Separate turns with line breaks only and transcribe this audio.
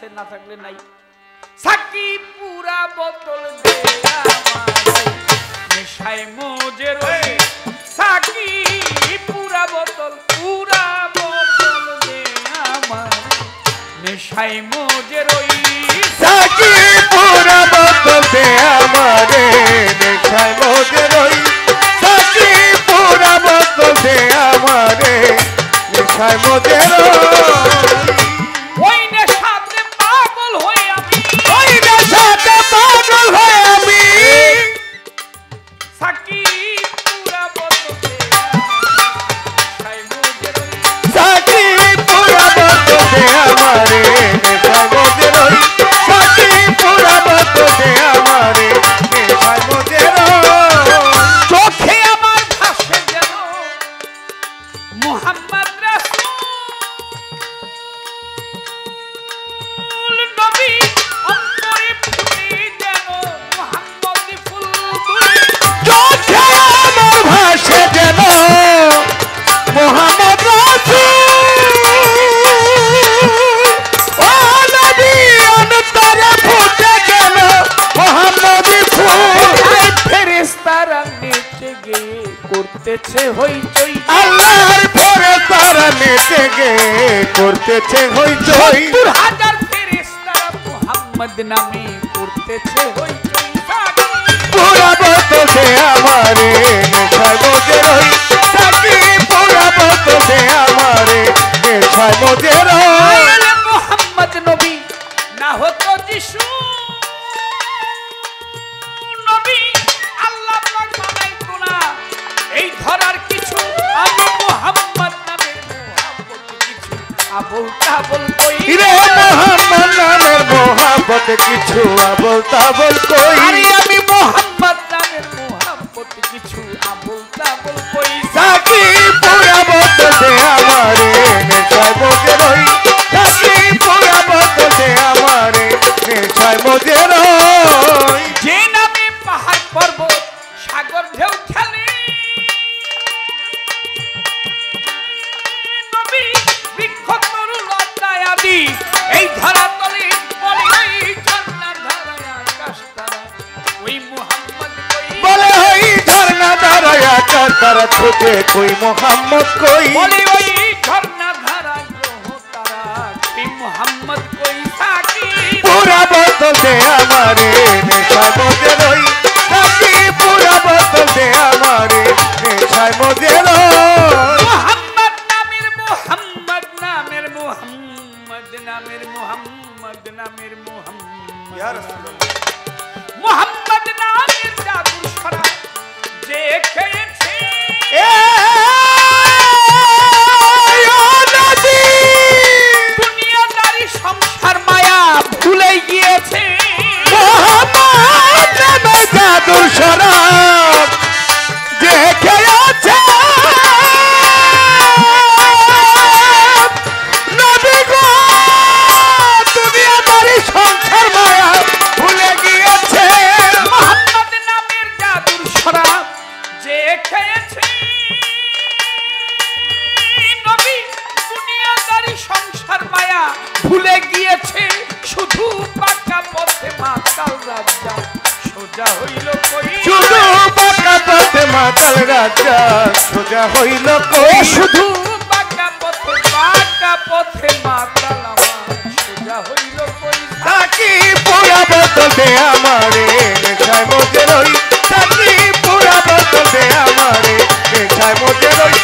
না থাকলে নাই সাকি পুরা বোতল দে আমারে নেশায় মজে রই সাকি পুরা বোতল দে আমারে নেশায় মজে রই
সাকি পুরা বোতল দে আমারে নেশায় মজে রই সাকি পুরা বোতল দে আমারে নেশায় মজে রই
করতেছে হইচই
আল্লাহর পরে তারা নেচে গে করতেছে হইচই
৭০,০০০ ফেরেশতা মুহাম্মদ নামে করতেছে হইচই
পুরা বোতল দে আমারে নেশায় মজে রই সাকি পুরা বোতল দে আমারে নেশায় মজে রই
মুহাম্মদ নবী না হতো যিশু নবী আল্লাহ পাক বানাইতো না এই ধরার কিছু আমি মুহাম্মদ নামের মোহাব্বত কিছু আবুল তাবুল কই
রে মুহাম্মদ নামের মোহাব্বত কিছু আবুল তাবুল কই
আরে আমি মুহাম্মদ নামের মোহাব্বত কিছু আবুল তাবুল কই
সাকি পুরা বোতল দে আমারে নেশায় মজে রই সাকি পুরা বোতল দে আমারে নেশায় মজে রই
যে নামে পাহাড় পর্বত সাগর ঢেউ খেলে নবী বৃক্ষ তরু লতায় আদি এই ধরা তলে বলে ওই ঝর্ণার ধারায় আকাশ তারা ওই মুহাম্মদ কই
বলে ওই ঝর্ণা ধারায় আকাশ তারা খুঁজে কই মুহাম্মদ কই
বলে ওই ঝর্ণা ধারায় গ্রহ তারা ওই মুহাম্মদ কই সাকি
পুরা বোতল দে আমারে নেশায় মজে রই সাকি পুরা বোতল দে আমারে নেশায় মজে রই
মুহাম্মদ নামের মুহাম্মদ নামের মুহাম্মদ নামের মুহাম্মদ নামের মুহাম্মদ
ইয়া রাসূলুল্লাহ
মুহাম্মদ নামের জাদুর ছড়া যে খেয়েছে দুনিয়াদারি সংসার মায়া ভুলে গিয়েছে
মুহাম্মদ নামের জাদুর শরাব যে খেয়েছে নবী গো দুনিয়াদারি সংসার মায়া ভুলে গিয়েছে
মুহাম্মদ নামের জাদুর ছড়া যে খেয়েছে নবী দুনিয়াদারি সংসার মায়া ভুলে গিয়েছে শুধু পাকা পথে মাতাল রাজা সোজা হইল কই
শুধু পাকা পথে মাতাল রাজা সোজা হইল কই
শুধু পাকা পথে মাতাল আমার সোজা হইল কই
সাকি পুরা বোতল দে আমারে নেশায় মজে রই সাকি পুরা বোতল দে আমারে নেশায় মজে রই